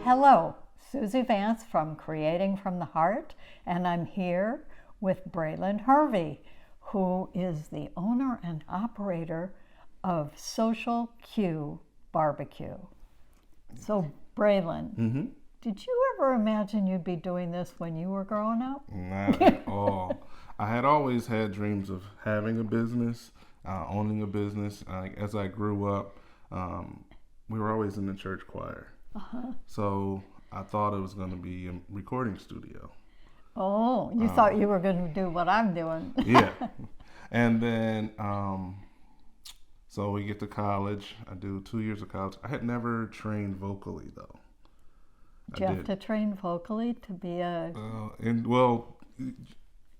Hello, Suzy Vance from Creating from the Heart, and I'm here with Brealon Hervy, who is the owner and operator of Social Q Barbecue. So, Brealon, did you ever imagine you'd be doing this when you were growing up? Not at all. I had always had dreams of having a business, owning a business. As I grew up, we were always in the church choir. So I thought it was going to be a recording studio. Oh, you thought you were going to do what I'm doing. Yeah. And then, so we get to college. I do 2 years of college. I had never trained vocally, though. Did you have to train vocally to be a...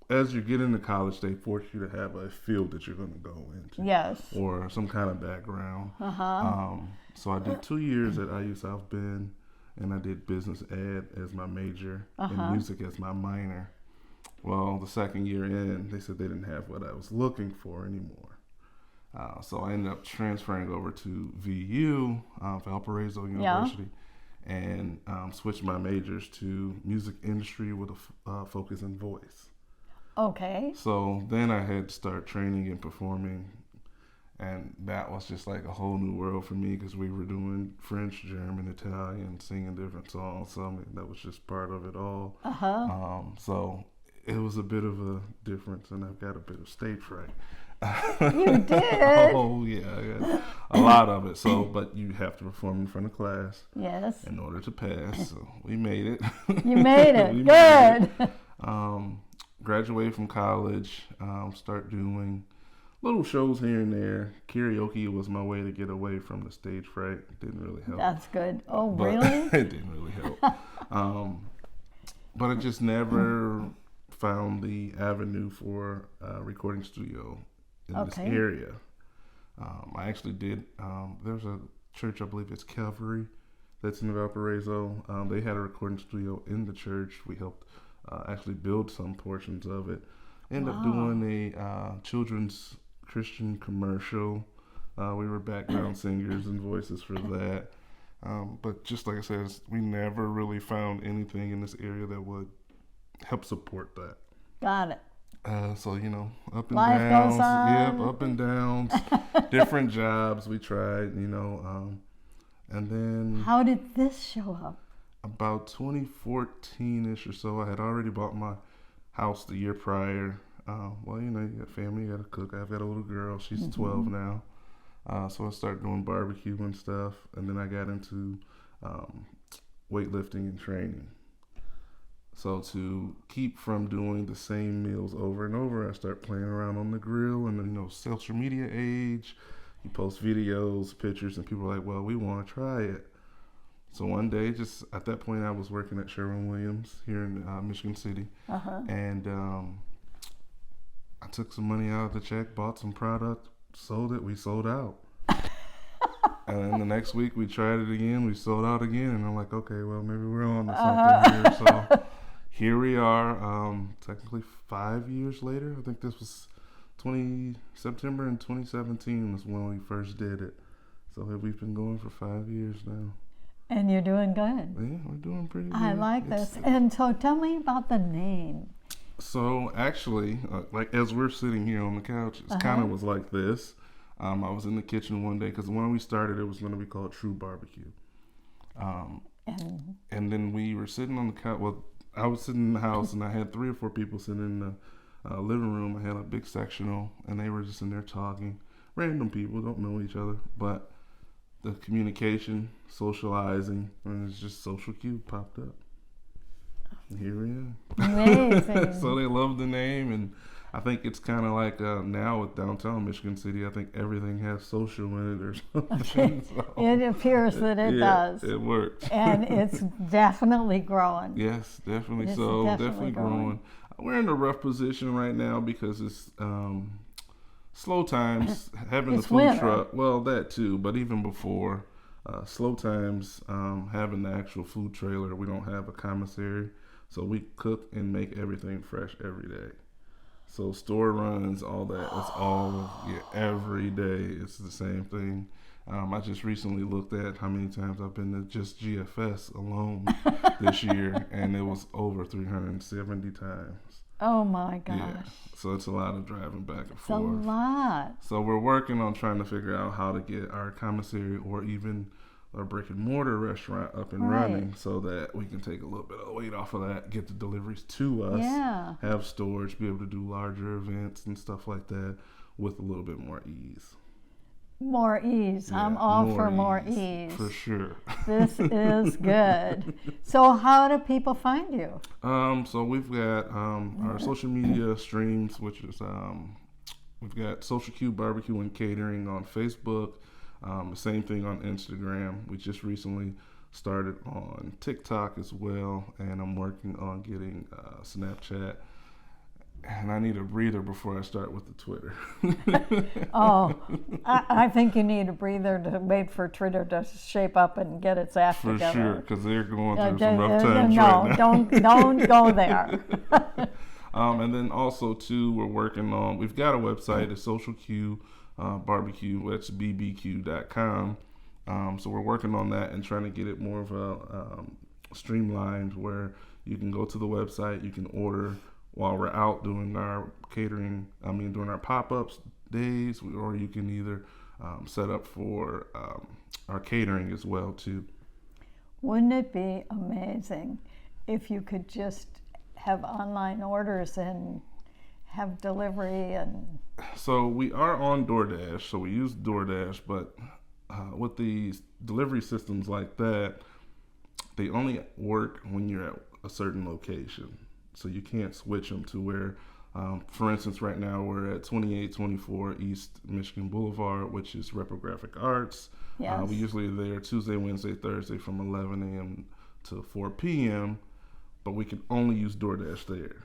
as you get into college, they force you to have a field that you're going to go into. Yes. Or some kind of background. So I did 2 years at IU South Bend, and I did business ed as my major and music as my minor. Well, the second year in, they said they didn't have what I was looking for anymore. So I ended up transferring over to VU, Valparaiso University, and switched my majors to music industry with a focus in voice. Okay. So then I had to start training and performing, and that was just like a whole new world for me because we were doing French, German, Italian, singing different songs. So I mean, that was just part of it all. So it was a bit of a difference, and I've got a bit of stage fright. You did? Oh, yeah. I got a lot of it. So, but you have to perform in front of class. Yes. In order to pass. So we made it. You made it. We Good. made it. Graduate from college, start doing little shows here and there. Karaoke was my way to get away from the stage fright. It didn't really help. That's good. Oh, But really? it didn't really help. But I just never found the avenue for a recording studio in this area. I actually did. There's a church, I believe it's Calvary, that's in Valparaiso. They had a recording studio in the church. We helped actually build some portions of it. Ended up doing a children's Christian commercial. We were background singers and voices for that. But just like I said, we never really found anything in this area that would help support that. Got it. So, up and Life downs. goes on. Yep, up and downs. Different jobs we tried, and then... How did this show up? About 2014-ish or so, I had already bought my house the year prior. You got family, you got a cook. I've got a little girl. She's 12 now. So I started doing barbecue and stuff. And then I got into weightlifting and training. So to keep from doing the same meals over and over, I start playing around on the grill. And then, social media age, you post videos, pictures, and people are like, well, we want to try it. So one day, just at that point, I was working at Sherwin-Williams here in Michigan City. And I took some money out of the check, bought some product, sold it, we sold out. And then the next week, we tried it again, we sold out again. And I'm like, okay, well, maybe we're on to something here. So here we are, technically 5 years later. I think this was September in 2017 was when we first did it. So we've been going for 5 years now. And you're doing good. Yeah, we're doing pretty good. I like this. And so tell me about the name. So actually, like as we're sitting here on the couch, it kind of was like this. I was in the kitchen one day because when we started, it was going to be called True Barbecue. And then we were sitting on the couch. Well, I was sitting in the house and I had 3 or 4 people sitting in the living room. I had a big sectional and they were just in there talking. Random people, don't know each other, but the communication, socializing, and it's just Social Q popped up. And here we are. Amazing. So they love the name, and I think it's kind of like now with downtown Michigan City, I think everything has social in it or something. So it appears that it does. It works. And it's definitely growing. Yes, definitely It's so. definitely Growing. We're in a rough position right now because it's slow times having the food winter. truck. Well, that too, but even before slow times, having the actual food trailer, we don't have a commissary, so we cook and make everything fresh every day. So store runs, all that, it's all every day. It's the same thing. I just recently looked at how many times I've been to just GFS alone this year, and it was over 370 times. Oh my gosh. Yeah, so it's a lot of driving back and It's forth. a lot. So we're working on trying to figure out how to get our commissary or even our brick and mortar restaurant up and running so that we can take a little bit of the weight off of that, get the deliveries to us, have storage, be able to do larger events and stuff like that with a little bit more ease. More ease. Yeah, I'm all for more ease. For sure. This is good. So how do people find you? So we've got our social media streams, which is we've got Social Q Barbecue and Catering on Facebook. The same thing on Instagram. We just recently started on TikTok as well, and I'm working on getting Snapchat. And I need a breather before I start with the Twitter. I think you need a breather to wait for Twitter to shape up and get its act together. For sure, because they're going through some rough times right now. Don't go there. And then also, too, we're working on, we've got a website, it's Social Q Barbecue, that's bbq.com. So we're working on that and trying to get it more of a streamlined where you can go to the website, you can order while we're out doing our catering, doing our pop-ups days, or you can either set up for our catering as well, too. Wouldn't it be amazing if you could just have online orders and have delivery? And so we are on DoorDash, so we use DoorDash, but with these delivery systems like that, they only work when you're at a certain location. So you can't switch them to where, for instance, right now we're at 2824 East Michigan Boulevard, which is Reprographic Arts. Yes. We usually are there Tuesday, Wednesday, Thursday from 11 a.m. to 4 p.m., but we can only use DoorDash there.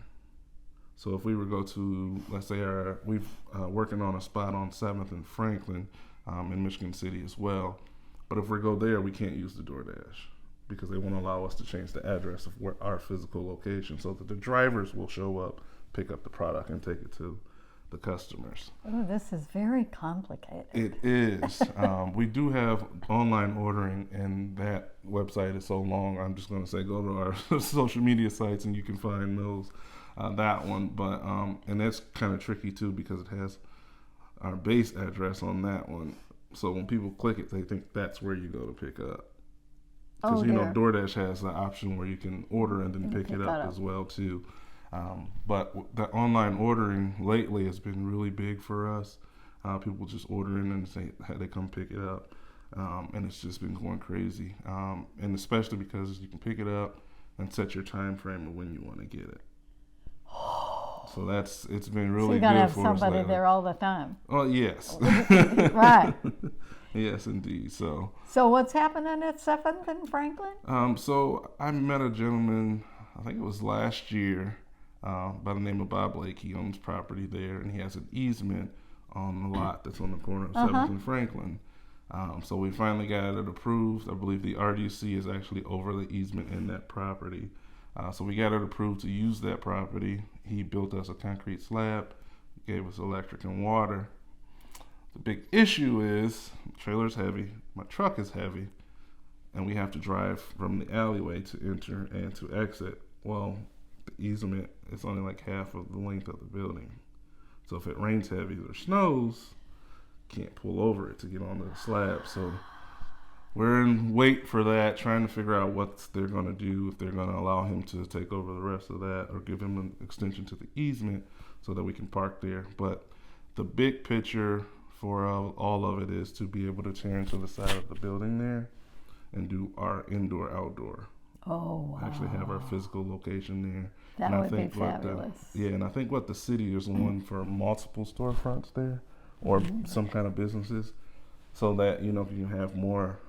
So if we were to go to, let's say, we're working on a spot on 7th and Franklin in Michigan City as well, but if we go there, we can't use the DoorDash, because they won't allow us to change the address of where our physical location so that the drivers will show up, pick up the product, and take it to the customers. Oh, this is very complicated. It is. We do have online ordering, and that website is so long, I'm just going to say go to our social media sites and you can find those, that one. But and that's kind of tricky too, because it has our base address on that one. So when people click it, they think that's where you go to pick up. Because DoorDash has the option where you can order and then pick it up as well too. But the online ordering lately has been really big for us. People just order in and say they come pick it up, and it's just been going crazy. And especially because you can pick it up and set your time frame of when you want to get it. So it's been really good for us. So you gotta have somebody there all the time. Oh yes. Right. Yes, indeed. So what's happening at 7th and Franklin? So I met a gentleman, I think it was last year, by the name of Bob Lake. He owns property there, and he has an easement on the lot that's on the corner of 7th and Franklin. So we finally got it approved. I believe the RDC is actually over the easement in that property. So we got it approved to use that property. He built us a concrete slab, gave us electric and water. The big issue is the trailer's heavy, my truck is heavy, and we have to drive from the alleyway to enter and to exit. Well, the easement is only like half of the length of the building. So if it rains heavy or snows, can't pull over it to get on the slab. So we're in wait for that, trying to figure out what they're going to do, if they're going to allow him to take over the rest of that or give him an extension to the easement so that we can park there. But the big picture for all of it is to be able to turn to the side of the building there and do our indoor-outdoor. Oh, wow. Actually have our physical location there. That would be fabulous. And I think what the city is one for multiple storefronts there or some kind of businesses, so that, you can have more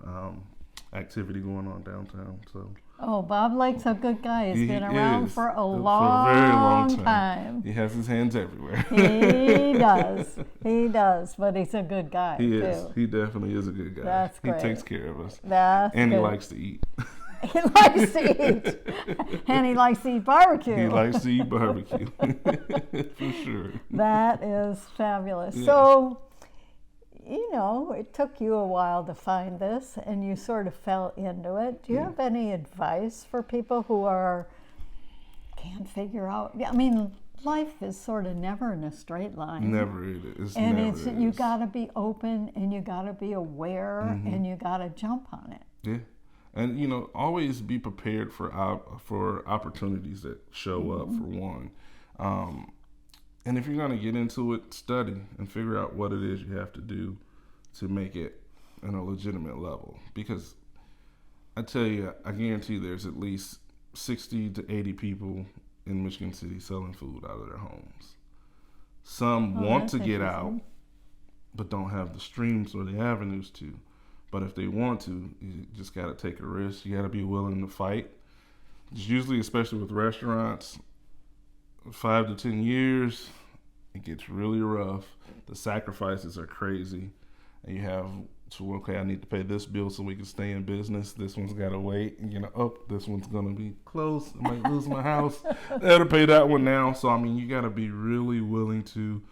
activity going on downtown. So. Oh, Bob Lake's a good guy. He's been around for a very long time. He has his hands everywhere. He does, but he's a good guy, He too. is. He definitely is a good guy. That's great. He takes care of us. And he likes to eat. He likes to eat. And he likes to eat barbecue. He likes to eat barbecue. For sure. That is fabulous. Yeah. So you know, it took you a while to find this, and you sort of fell into it. Do you have any advice for people who can't figure out? I mean, life is sort of never in a straight line. Never it is. And never it's is. you got to be open, and you got to be aware, and you got to jump on it. Yeah. And, you know, always be prepared for opportunities that show up, for one. And if you're going to get into it, study and figure out what it is you have to do to make it on a legitimate level. Because I tell you, I guarantee there's at least 60 to 80 people in Michigan City selling food out of their homes. Some want to get out, but don't have the streams or the avenues to. But if they want to, you just got to take a risk. You got to be willing to fight. It's usually, especially with restaurants, 5 to 10 years, it gets really rough. The sacrifices are crazy. And you have to, okay, I need to pay this bill so we can stay in business. This one's got to wait. And, you know, this one's going to be closed. I might lose my house. I got to pay that one now. So, I mean, you got to be really willing to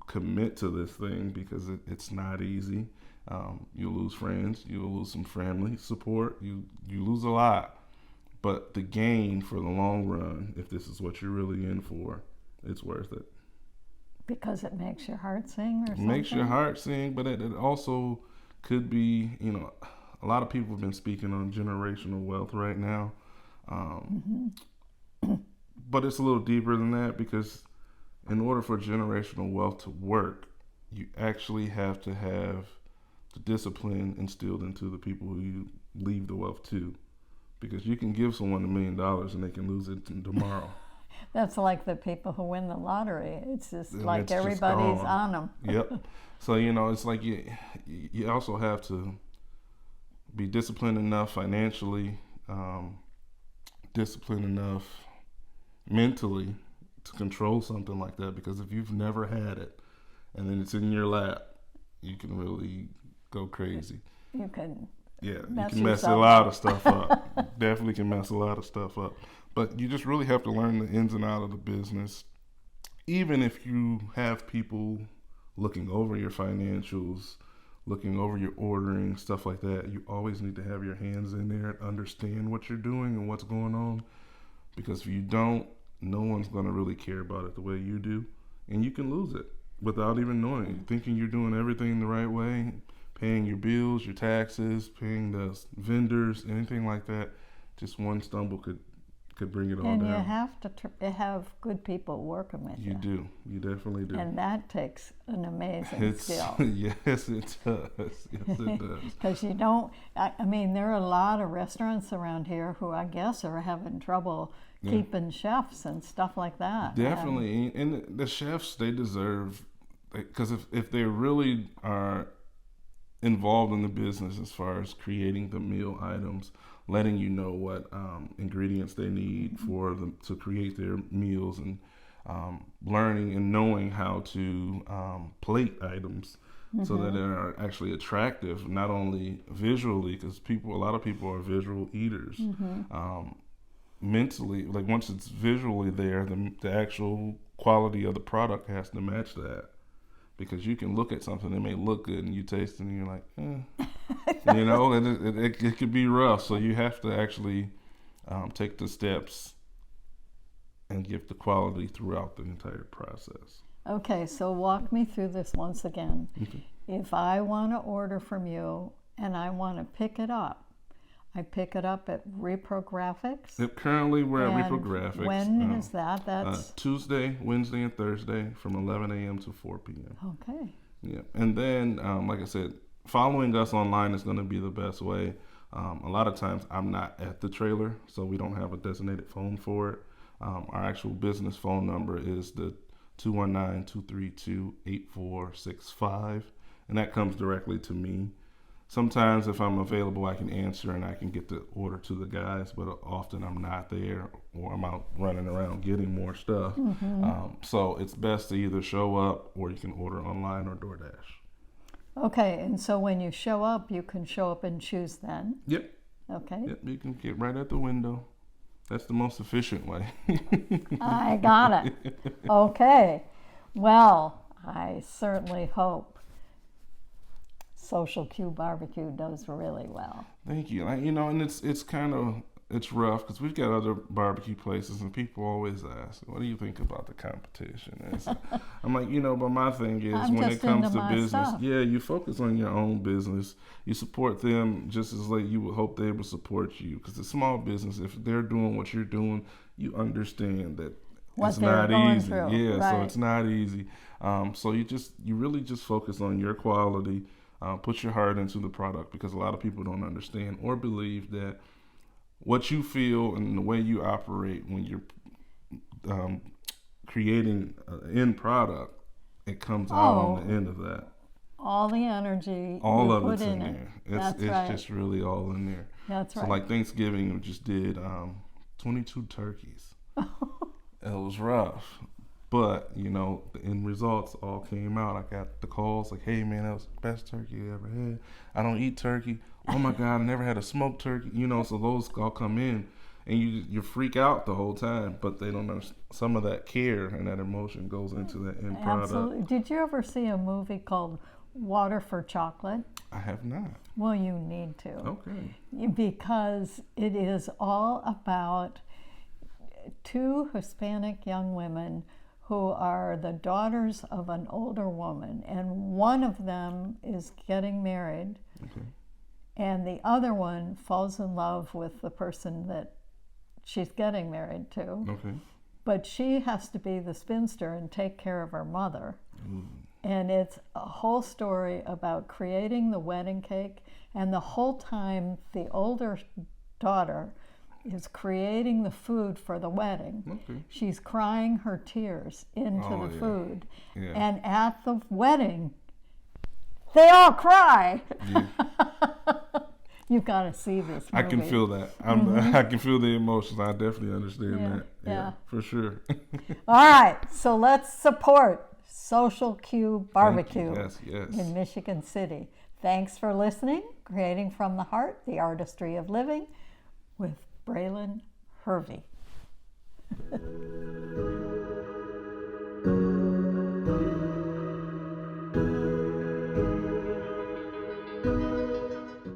commit to this thing because it's not easy. You'll lose friends. You'll lose some family support. You lose a lot. But the gain for the long run, if this is what you're really in for, it's worth it. Because it makes your heart sing or something? It makes your heart sing, but it also could be, you know, a lot of people have been speaking on generational wealth right now. But it's a little deeper than that because in order for generational wealth to work, you actually have to have the discipline instilled into the people who you leave the wealth to. Because you can give someone $1 million and they can lose it tomorrow. That's like the people who win the lottery. It's just And like it's just everybody's gone. on them. Yep. So, you know, it's like you also have to be disciplined enough financially, disciplined enough mentally to control something like that. Because if you've never had it and then it's in your lap, you can really go crazy. You can you mess can mess a yourself lot up. of stuff up. Definitely can mess a lot of stuff up. But you just really have to learn the ins and outs of the business. Even if you have people looking over your financials, looking over your ordering, stuff like that, you always need to have your hands in there and understand what you're doing and what's going on. Because if you don't, no one's going to really care about it the way you do. And you can lose it without even knowing it. Thinking you're doing everything the right way, paying your bills, your taxes, paying the vendors, anything like that. Just one stumble could bring it all And down. you have to have good people working with you. You do. You definitely do. And that takes an amazing skill. Yes, it does. Yes, it does. Because you don't, I mean, there are a lot of restaurants around here who I guess are having trouble keeping chefs and stuff like that. Definitely. And the chefs, they deserve, because if they really are involved in the business as far as creating the meal items, letting you know what ingredients they need for them to create their meals, and learning and knowing how to plate items so that they are actually attractive, not only visually, because a lot of people are visual eaters. Mentally, like once it's visually there, the actual quality of the product has to match that. Because you can look at something that may look good and you taste it and you're like, you know, and it could be rough. So you have to actually take the steps and give the quality throughout the entire process. Okay, so walk me through this once again. Okay. If I want to order from you and I want to pick it up, I pick it up at Reprographics. Yep, currently we're at And Reprographics. when is that? That's Tuesday, Wednesday, and Thursday from 11 a.m. to 4 p.m. okay. Yeah, and then, like I said, following us online is going to be the best way. A lot of times I'm not at the trailer, so we don't have a designated phone for it. Our actual business phone number is the 219-232-8465, and that comes directly to me. Sometimes if I'm available, I can answer and I can get the order to the guys, but often I'm not there or I'm out running around getting more stuff. So it's best to either show up or you can order online or DoorDash. Okay, and so when you show up, you can show up and choose then. Yep. Okay. Yep, you can get right at the window. That's the most efficient way. I got it. Okay. Well, I certainly hope Social Q Barbecue does really well. Thank you. And it's kind of, it's rough because we've got other barbecue places and people always ask, what do you think about the competition? And I'm like, but my thing is I'm when just it comes into to my business, stuff. you focus on your own business. You support them just as like you would hope they would support you, because it's small business. If they're doing what you're doing, you understand that What it's they're not going easy. through, Yeah, so right. it's not easy. So you really just focus on your quality, put your heart into the product, because a lot of people don't understand or believe that what you feel and the way you operate when you're creating an end product, it comes out on the end of that. All the energy All you of put it's in it. there. That's It's right. just really all in there. That's So right. like Thanksgiving, we just did 22 turkeys. It was rough, but the end results all came out. I got the calls like, "Hey man, that was the best turkey I ever had. I don't eat turkey. Oh my God, I never had a smoked turkey." So those all come in, and you freak out the whole time, but they don't understand. Some of that care and that emotion goes into that end product. Absolutely. Did you ever see a movie called Water for Chocolate? I have not. Well, you need to. Okay. Because it is all about two Hispanic young women who are the daughters of an older woman, and one of them is getting married, Okay. and the other one falls in love with the person that she's getting married to. Okay. But she has to be the spinster and take care of her mother. And it's a whole story about creating the wedding cake, and the whole time the older daughter is creating the food for the wedding. Okay. She's crying her tears into the yeah. food. Yeah. And at the wedding, they all cry. Yeah. You've got to see this movie. I can feel that. I can feel the emotions. I definitely understand Yeah, that. yeah. For sure. All right, so let's support Social Q Barbecue Yes, yes. in Michigan City. Thanks for listening. Creating from the Heart, the Artistry of Living with Brealon Hervy.